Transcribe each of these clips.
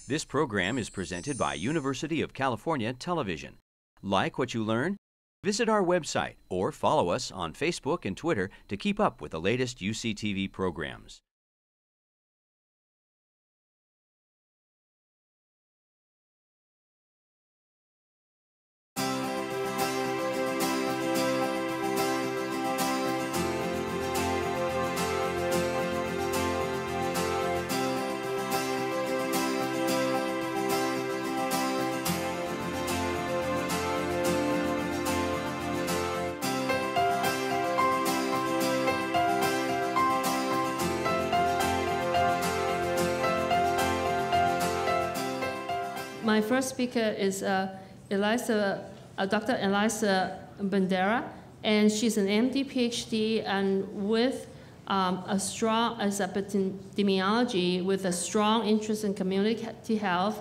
This program is presented by University of California Television. Like what you learn? Visit our website or follow us on Facebook and Twitter to keep up with the latest UCTV programs. My first speaker is Dr. Elisa Bandera, and she's an MD, PhD, and with a strong epidemiology with a strong interest in community health.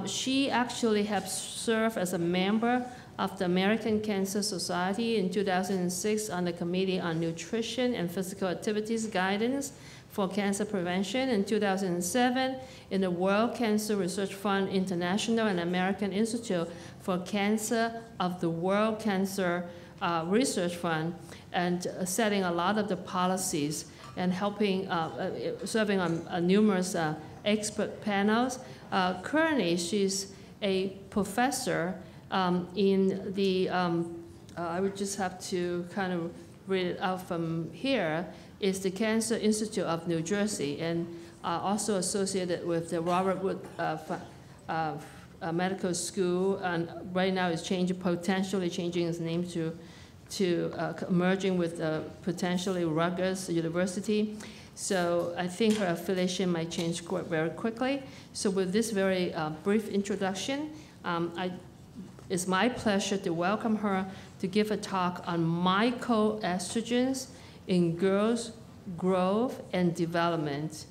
She actually has served as a member of the American Cancer Society in 2006 on the Committee on Nutrition and Physical Activities Guidance for Cancer Prevention, in 2007 in the World Cancer Research Fund International and American Institute for Cancer of the World Cancer Research Fund, and setting a lot of the policies and helping, serving on numerous expert panels. Currently, she's a professor in the, I would just have to kind of read it out from here, is the Cancer Institute of New Jersey, and also associated with the Robert Wood Medical School, and right now it's potentially changing its name to merging with potentially Rutgers University. So I think her affiliation might change very quickly. So with this very brief introduction, it's my pleasure to welcome her to give a talk on mycoestrogens in girls' growth and development.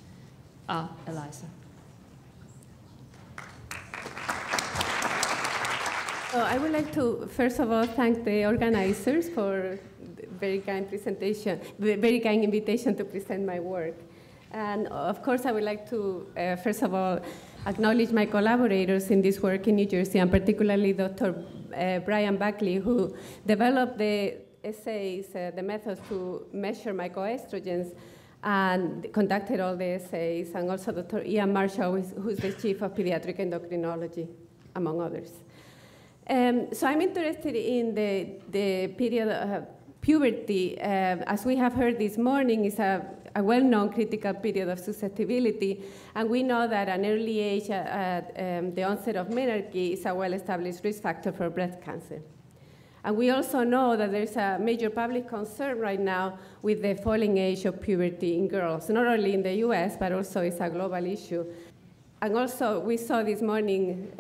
Elisa. So I would like to, first of all, thank the organizers for the very kind presentation, very kind invitation to present my work. And of course, I would like to, first of all, acknowledge my collaborators in this work in New Jersey, and particularly Dr. Brian Buckley, who developed the assays, the methods to measure mycoestrogens, and conducted all the assays, and also Dr. Ian Marshall, who's the chief of pediatric endocrinology, among others. So I'm interested in the period of puberty. As we have heard this morning, is a well-known critical period of susceptibility, and we know that an early age at the onset of menarche is a well-established risk factor for breast cancer. And we also know that there's a major public concern right now with the falling age of puberty in girls, not only in the US, but also it's a global issue. And also, we saw this morning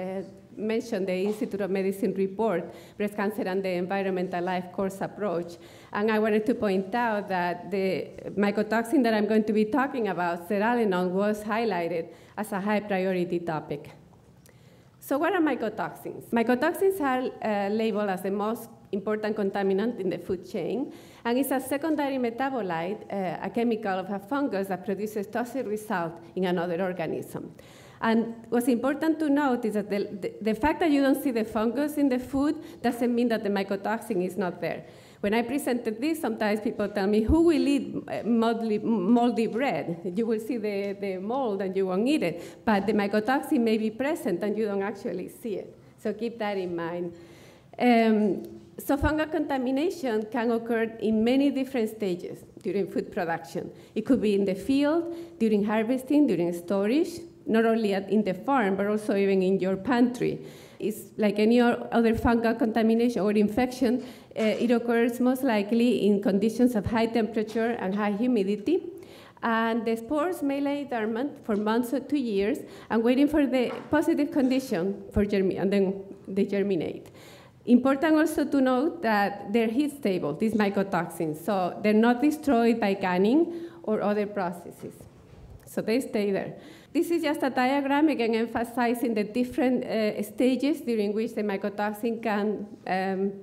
mentioned the Institute of Medicine report, Breast Cancer and the Environmental Life Course Approach. And I wanted to point out that the mycotoxin that I'm going to be talking about, Zearalenone, was highlighted as a high priority topic. So what are mycotoxins? Mycotoxins are labeled as the most important contaminant in the food chain, and it's a secondary metabolite, a chemical of a fungus that produces toxic result in another organism. And what's important to note is that the fact that you don't see the fungus in the food doesn't mean that the mycotoxin is not there. When I presented this, sometimes people tell me, who will eat moldy bread? You will see the mold and you won't eat it. But the mycotoxin may be present and you don't actually see it. So keep that in mind. So fungal contamination can occur in many different stages during food production. It could be in the field, during harvesting, during storage, not only in the farm, but also even in your pantry. It's like any other fungal contamination or infection. It occurs most likely in conditions of high temperature and high humidity. And the spores may lay dormant for months or 2 years and waiting for the positive condition for and then they germinate. Important also to note that they're heat stable, these mycotoxins, so they're not destroyed by canning or other processes. So they stay there. This is just a diagram, again emphasizing the different stages during which the mycotoxin can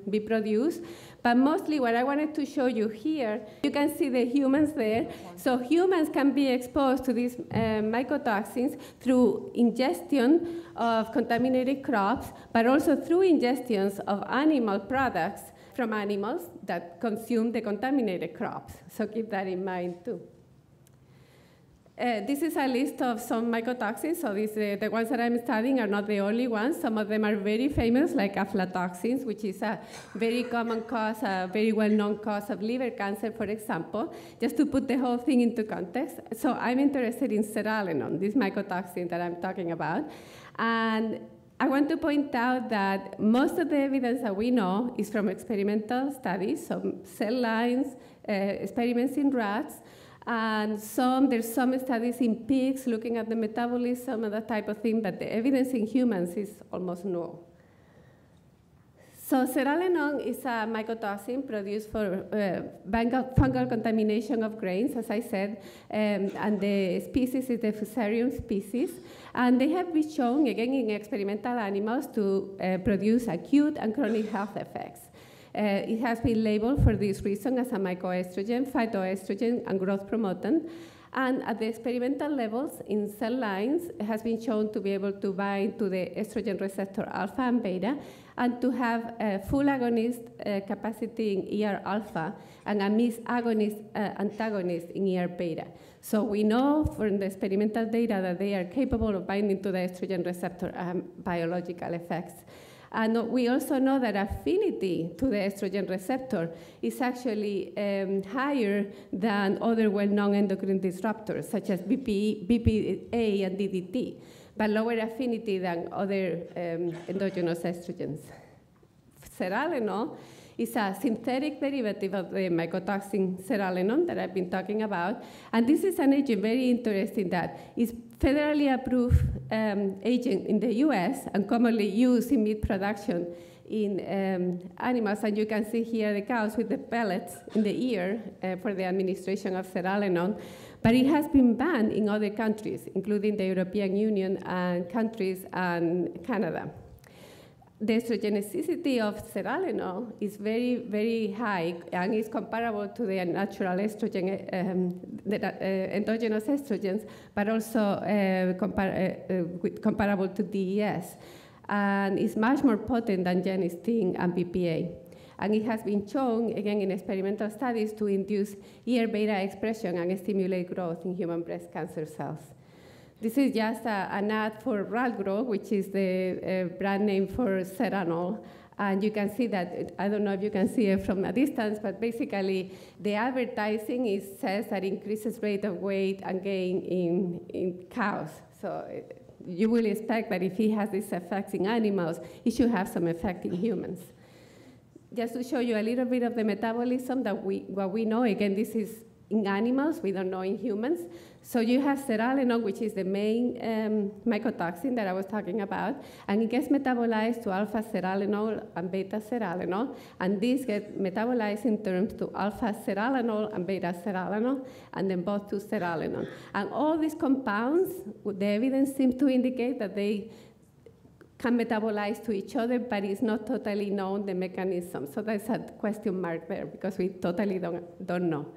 be produced. But mostly what I wanted to show you here, you can see the humans there. So humans can be exposed to these mycotoxins through ingestion of contaminated crops, but also through ingestions of animal products from animals that consume the contaminated crops. So keep that in mind too. This is a list of some mycotoxins. So the ones that I'm studying are not the only ones. Some of them are very famous, like aflatoxins, which is a very common cause, a very well-known cause of liver cancer, for example, just to put the whole thing into context. So I'm interested in zearalenone, this mycotoxin that I'm talking about. And I want to point out that most of the evidence that we know is from experimental studies, so cell lines, experiments in rats, and there's some studies in pigs looking at the metabolism and that type of thing, but the evidence in humans is almost null. So zearalenone is a mycotoxin produced for fungal contamination of grains, as I said, and the species is the Fusarium species. And they have been shown, again, in experimental animals to produce acute and chronic health effects. It has been labeled for this reason as a mycoestrogen, phytoestrogen, and growth promotant. And at the experimental levels in cell lines, it has been shown to be able to bind to the estrogen receptor alpha and beta, and to have a full agonist capacity in ER alpha and a misagonist antagonist in ER beta. So we know from the experimental data that they are capable of binding to the estrogen receptor biological effects. And we also know that affinity to the estrogen receptor is actually higher than other well-known endocrine disruptors, such as BPA and DDT, but lower affinity than other endogenous estrogens. Zearalenone is a synthetic derivative of the mycotoxin zearalenone that I've been talking about. And this is an agent very interesting that is federally approved agent in the US and commonly used in meat production in animals. And you can see here the cows with the pellets in the ear for the administration of zearalenone. But it has been banned in other countries, including the European Union and countries and Canada. The estrogenicity of zearalenone is very, very high and is comparable to the natural estrogen, endogenous estrogens, but also comparable to DES. And is much more potent than genistein and BPA. And it has been shown, again, in experimental studies to induce ER beta expression and stimulate growth in human breast cancer cells. This is just an ad for Ralgro, which is the brand name for Zearalenone. And you can see that, I don't know if you can see it from a distance, but basically the advertising says that increases rate of weight and gain in cows. So you will expect that if it has these effects in animals, it should have some effect in humans. Just to show you a little bit of the metabolism that what we know, again, this is in animals, we don't know in humans. So you have zearalenone, which is the main mycotoxin that I was talking about, and it gets metabolized to alpha zearalenone and beta zearalenone, and these get metabolized in terms to alpha zearalenone and beta zearalenone, and then both to zearalenone. And all these compounds, the evidence seems to indicate that they can metabolize to each other, but it's not totally known the mechanism. So there's a question mark there because we totally don't know.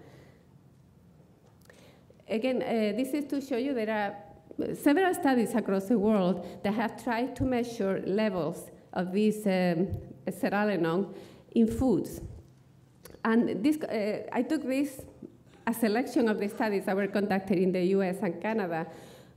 Again, this is to show you there are several studies across the world that have tried to measure levels of this zearalenone in foods. And this, I took this, a selection of the studies that were conducted in the US and Canada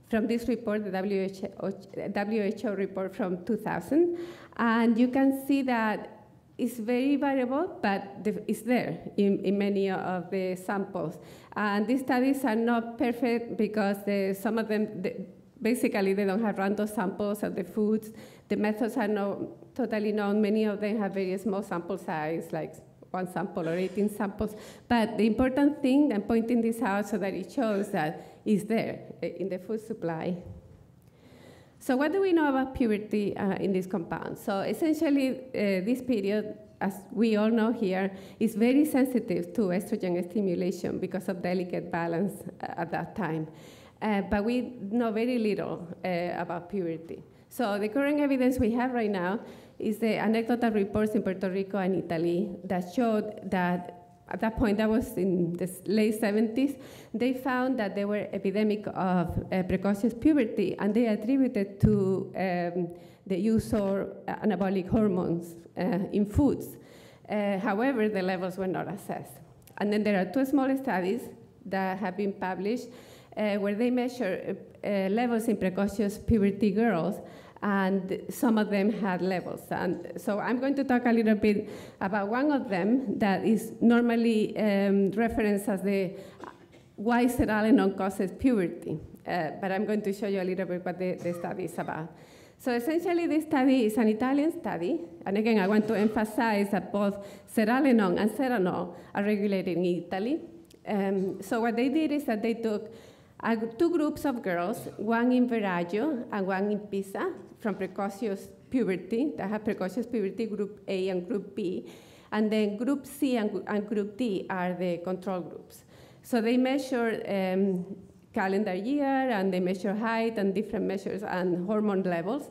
from this report, the WHO report from 2000. And you can see that it's very variable, but it's there in many of the samples. And these studies are not perfect because some of them, basically, they don't have random samples of the foods. The methods are not totally known. Many of them have very small sample size, like 1 sample or 18 samples. But the important thing, I'm pointing this out so that it shows that it's there in the food supply. So what do we know about puberty in this compound? So essentially, this period, as we all know here, is very sensitive to estrogen stimulation because of delicate balance at that time. But we know very little about puberty. So the current evidence we have right now is the anecdotal reports in Puerto Rico and Italy that showed that at that point, that was in the late 70s, they found that there were epidemic of precocious puberty, and they attributed to the use of anabolic hormones in foods. However, the levels were not assessed. And then there are two small studies that have been published where they measure levels in precocious puberty girls, and some of them had levels. And so I'm going to talk a little bit about one of them that is normally referenced as the why zearalenone causes puberty. But I'm going to show you a little bit what the study is about. So essentially, this study is an Italian study. And again, I want to emphasize that both zearalenone and zeranol are regulated in Italy. So what they did is that they took two groups of girls, one in Veraggio and one in Pisa, from precocious puberty, that have precocious puberty, group A and group B. And then group C and group D are the control groups. So they measure calendar year, and they measure height and different measures and hormone levels.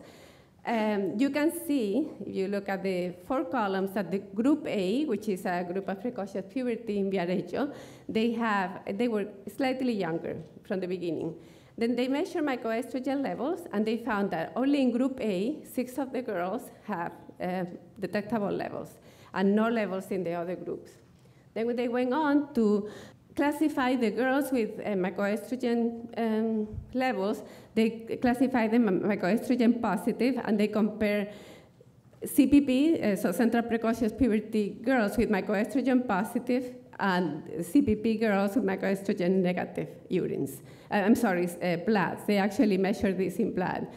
You can see, if you look at the 4 columns, that the group A, which is a group of precocious puberty in Viareggio, they were slightly younger from the beginning. Then they measure mycoestrogen levels, and they found that only in group A, 6 of the girls have detectable levels, and no levels in the other groups. Then they went on to classify the girls with mycoestrogen levels. They classify them mycoestrogen positive, and they compare CPP, so central precocious puberty girls with mycoestrogen positive, and CPP girls with mycoestrogen negative urines. Blood. They actually measure this in blood.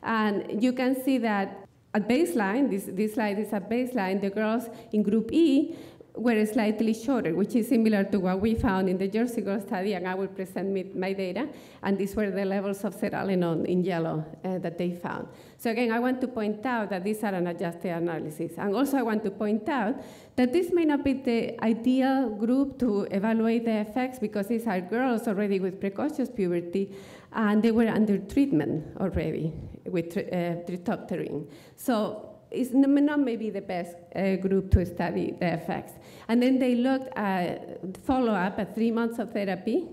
And you can see that at baseline, this slide is at baseline, the girls in group E were slightly shorter, which is similar to what we found in the Jersey Girl study, and I will present my data. And these were the levels of zearalenone in yellow that they found. So again, I want to point out that these are an adjusted analysis. And also I want to point out that this may not be the ideal group to evaluate the effects, because these are girls already with precocious puberty, and they were under treatment already with tritopterin. So it's not maybe the best group to study the effects. And then they looked at follow-up at 3 months of therapy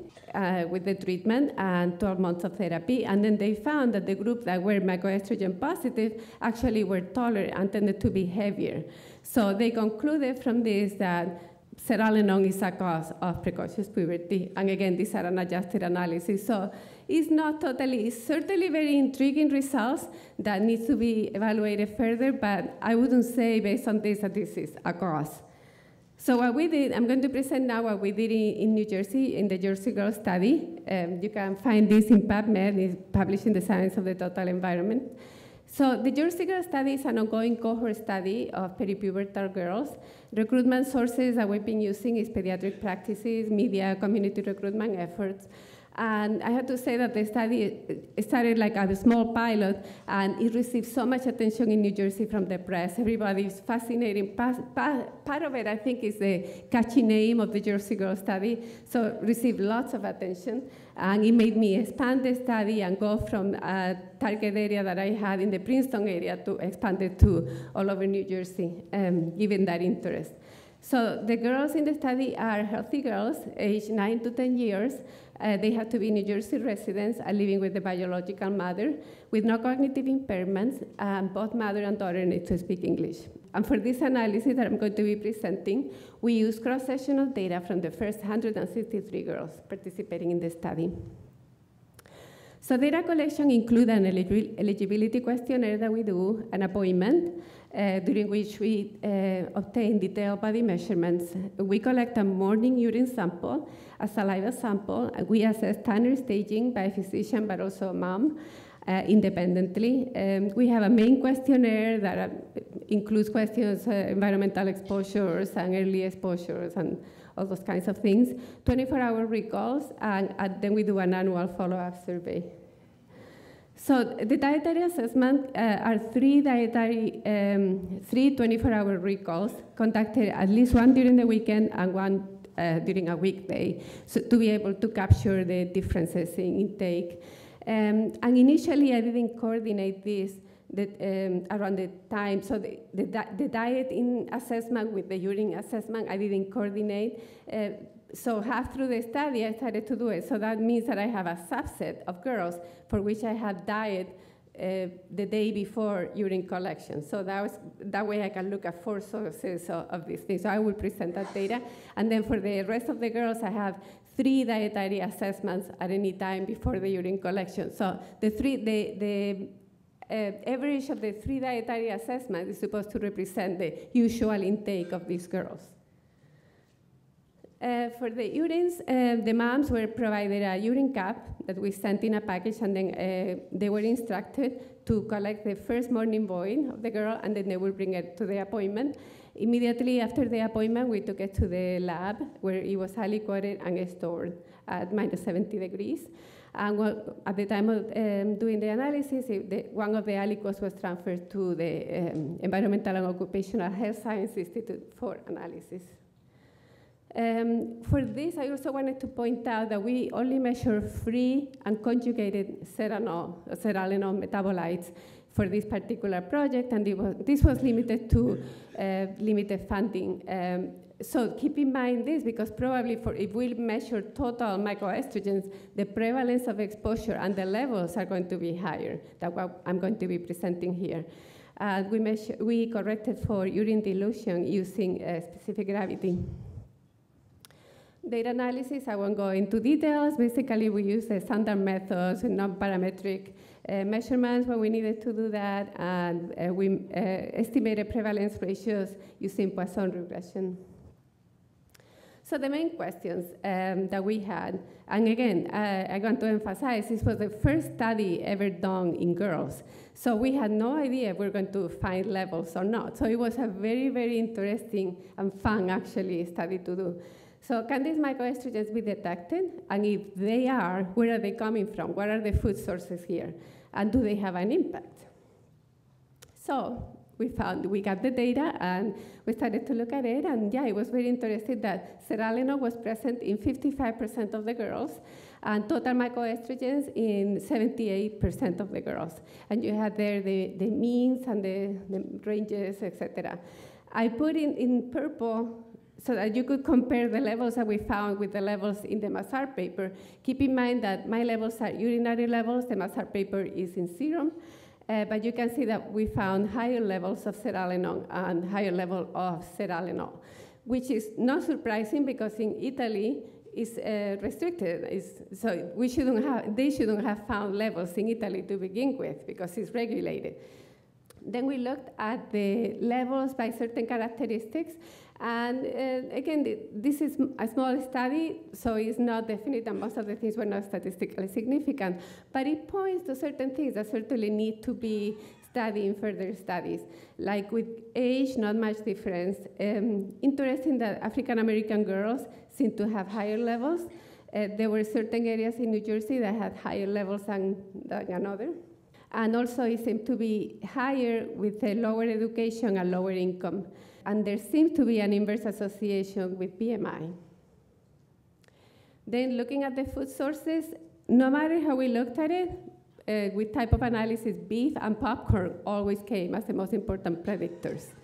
with the treatment and 12 months of therapy. And then they found that the group that were mycoestrogen positive actually were taller and tended to be heavier. So they concluded from this that zearalenone is a cause of precocious puberty. And again, these are an adjusted analysis. So it's not totally, it's certainly very intriguing results that needs to be evaluated further, but I wouldn't say based on this that this is a cause. So what we did, I'm going to present now what we did in New Jersey in the Jersey Girl study. You can find this in PubMed, it's published in the Science of the Total Environment. So the Jersey Girl study is an ongoing cohort study of peripubertal girls. Recruitment sources that we've been using is pediatric practices, media, community recruitment efforts. And I have to say that the study started like a small pilot, and it received so much attention in New Jersey from the press. Everybody is fascinated. Part of it, I think, is the catchy name of the Jersey Girl study, so it received lots of attention. And it made me expand the study and go from a target area that I had in the Princeton area to expand it to all over New Jersey, given that interest. So the girls in the study are healthy girls, aged 9 to 10 years. They have to be New Jersey residents and living with the biological mother with no cognitive impairments, and both mother and daughter need to speak English. And for this analysis that I'm going to be presenting, we use cross-sectional data from the first 163 girls participating in the study. So data collection includes an eligibility questionnaire that we do, an appointment, during which we obtain detailed body measurements. We collect a morning urine sample, a saliva sample. We assess Tanner staging by a physician, but also mom, independently. We have a main questionnaire that includes questions, environmental exposures and early exposures and all those kinds of things, 24-hour recalls, and then we do an annual follow-up survey. So the dietary assessment are three 24-hour recalls conducted at least one during the weekend and one during a weekday, so to be able to capture the differences in intake. And initially, I didn't coordinate this around the time. So the diet in assessment with the urine assessment, I didn't coordinate. So half through the study, I started to do it. So that means that I have a subset of girls for which I had diet the day before urine collection. So that way I can look at 4 sources of these things. So I will present that data. And then for the rest of the girls, I have 3 dietary assessments at any time before the urine collection. So the average of the 3 dietary assessments is supposed to represent the usual intake of these girls. For the urines, the moms were provided a urine cup that we sent in a package, and then they were instructed to collect the first morning void of the girl, and then they will bring it to the appointment. Immediately after the appointment, we took it to the lab, where it was highly coated and stored at -70 degrees. And at the time of doing the analysis, one of the aliquots was transferred to the Environmental and Occupational Health Science Institute for analysis. For this, I also wanted to point out that we only measure free and conjugated zearalenone metabolites for this particular project, and this was limited to limited funding. So keep in mind this, because probably if we measure total mycoestrogens, the prevalence of exposure and the levels are going to be higher than what I'm going to be presenting here. We corrected for urine dilution using specific gravity. Data analysis, I won't go into details. Basically, we use the standard methods and non-parametric measurements when we needed to do that, and we estimated prevalence ratios using Poisson regression. So the main questions that we had, and again, I want to emphasize, this was the first study ever done in girls. So we had no idea if we're going to find levels or not. So it was a very, very interesting and fun, actually, study to do. So can these mycoestrogens be detected? And if they are, where are they coming from? What are the food sources here? And do they have an impact? So we got the data, and we started to look at it, and yeah, it was very interesting that zearalenone was present in 55% of the girls, and total mycoestrogens in 78% of the girls. And you had there the means and the ranges, etc. I put in purple so that you could compare the levels that we found with the levels in the Mazar paper. Keep in mind that my levels are urinary levels, the Mazar paper is in serum, but you can see that we found higher levels of zearalenone and higher level of zearalenone, which is not surprising because in Italy it's restricted. So they shouldn't have found levels in Italy to begin with because it's regulated. Then we looked at the levels by certain characteristics. And again, this is a small study, so it's not definite, and most of the things were not statistically significant. But it points to certain things that certainly need to be studied in further studies. Like with age, not much difference. Interesting that African American girls seem to have higher levels. There were certain areas in New Jersey that had higher levels than another. And also it seemed to be higher with a lower education and lower income. And there seems to be an inverse association with BMI. Then looking at the food sources, no matter how we looked at it, with type of analysis, beef and popcorn always came as the most important predictors.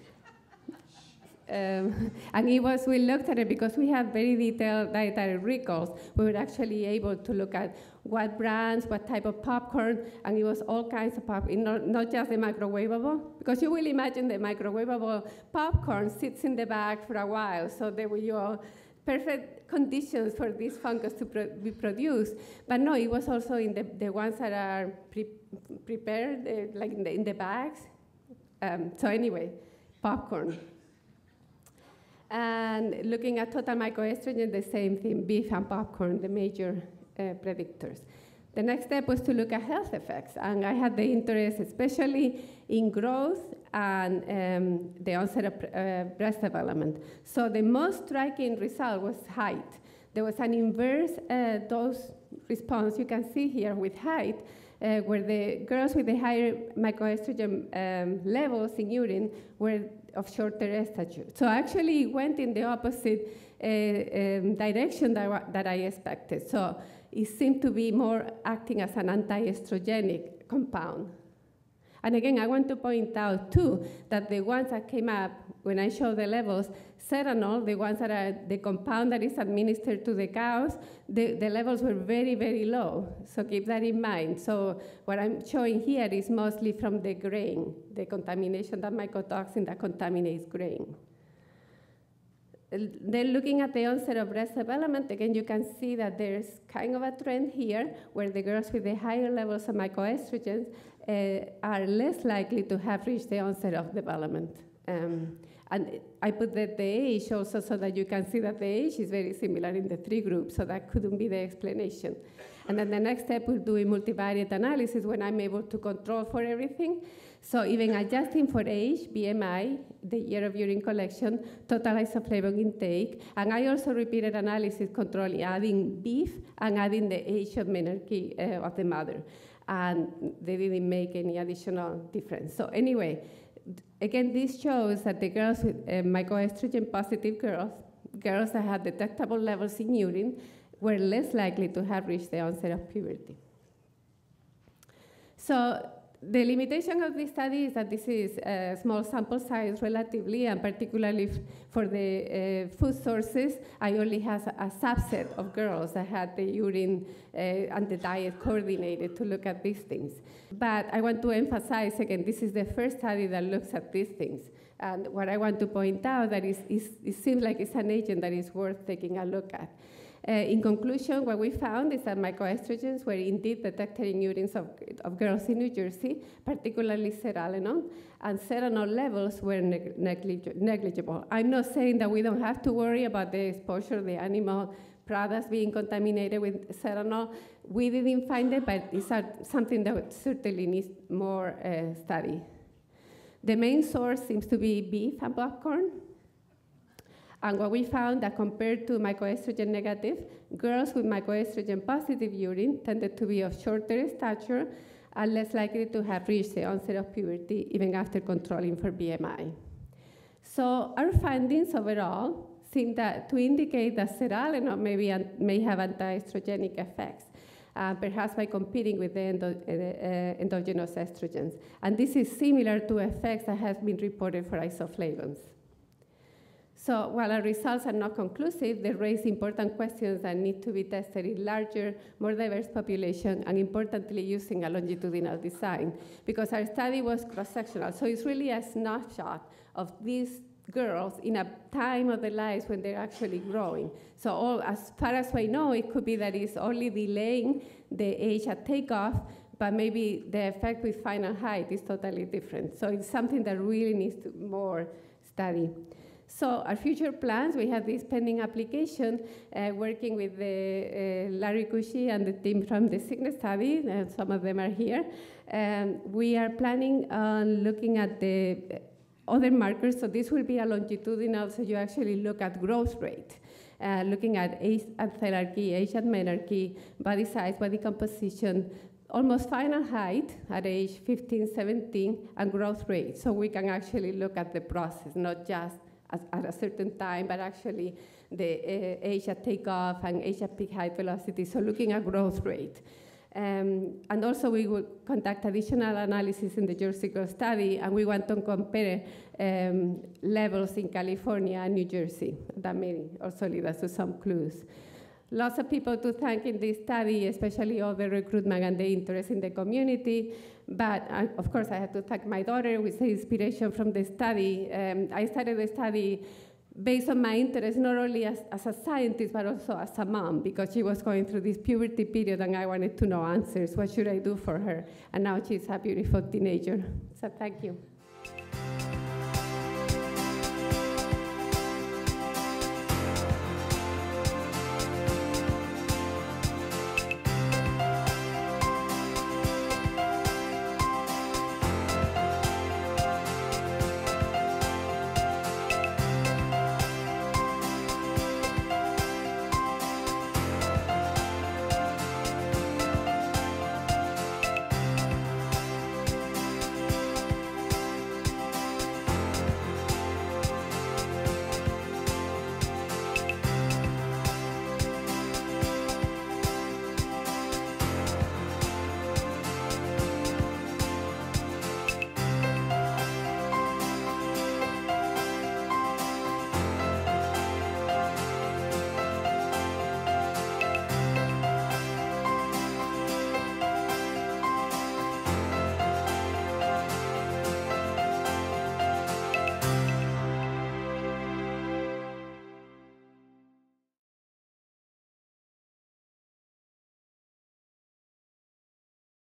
And we looked at it because we have very detailed dietary recalls. We were actually able to look at what brands, what type of popcorn, and it was all kinds of popcorn, not just the microwavable, because you will imagine the microwavable popcorn sits in the bag for a while, so there were perfect conditions for this fungus to be produced. But no, it was also in the ones that are prepared, like in the bags. So anyway, popcorn. And looking at total mycoestrogen, the same thing, beef and popcorn, the major predictors. The next step was to look at health effects, and I had the interest especially in growth and the onset of breast development. So the most striking result was height. There was an inverse dose response you can see here with height, where the girls with the higher mycoestrogen levels in urine were of shorter stature. So actually it went in the opposite direction that I expected. So it seemed to be more acting as an anti-estrogenic compound. And again, I want to point out, too, that the ones that came up when I showed the levels, Zearalenone, the ones that are the compound that is administered to the cows, the levels were very, very low. So keep that in mind. So what I'm showing here is mostly from the grain, the contamination, that mycotoxin that contaminates grain. Then looking at the onset of breast development, again, you can see that there's kind of a trend here where the girls with the higher levels of mycoestrogens are less likely to have reached the onset of development. And I put the age also so that you can see that the age is very similar in the three groups, so that couldn't be the explanation. And then the next step we'll do a multivariate analysis when I'm able to control for everything. So even adjusting for age, BMI, the year of urine collection, total isoflavone intake, and I also repeated analysis controlling, adding beef and adding the age of menarche of the mother. And they didn't make any additional difference. So anyway, again, this shows that the girls with mycoestrogen positive girls that had detectable levels in urine, were less likely to have reached the onset of puberty. So the limitation of this study is that this is a small sample size relatively, and particularly for the food sources, I only have a subset of girls that had the urine and the diet coordinated to look at these things. But I want to emphasize, again, this is the first study that looks at these things. And what I want to point out that it seems like it's an agent that is worth taking a look at. In conclusion, what we found is that mycoestrogens were indeed detected in urines of girls in New Jersey, particularly Zearalenone, and Zearalenone levels were negligible. I'm not saying that we don't have to worry about the exposure of the animal products being contaminated with Zearalenone. We didn't find it, but it's something that certainly needs more study. The main source seems to be beef and popcorn. And what we found that compared to mycoestrogen negative, girls with mycoestrogen positive urine tended to be of shorter stature and less likely to have reached the onset of puberty even after controlling for BMI. So our findings overall seem to indicate that Zearalenone may have anti-estrogenic effects, perhaps by competing with the endogenous estrogens. And this is similar to effects that have been reported for isoflavones. So while our results are not conclusive, they raise important questions that need to be tested in larger, more diverse population, and importantly, using a longitudinal design, because our study was cross-sectional. So it's really a snapshot of these girls in a time of their lives when they're actually growing. So as far as I know, it could be that it's only delaying the age at takeoff, but maybe the effect with final height is totally different. So it's something that really needs more study. So our future plans, we have this pending application, working with Larry Cushy and the team from the sickness study, and some of them are here. We are planning on looking at the other markers, so this will be a longitudinal, so you actually look at growth rate, looking at age at hierarchy, age at menarche, body size, body composition, almost final height at age 15, 17, and growth rate. So we can actually look at the process, not just at a certain time, but actually the age at takeoff and age at peak height velocity, so looking at growth rate. And also we will conduct additional analysis in the Jersey Girl study, and we want to compare levels in California and New Jersey. That may also lead us to some clues. Lots of people to thank in this study, especially all the recruitment and the interest in the community. But of course, I have to thank my daughter with the inspiration from the study. I started the study based on my interest, not only as a scientist, but also as a mom, because she was going through this puberty period and I wanted to know answers. What should I do for her? And now she's a beautiful teenager. So thank you.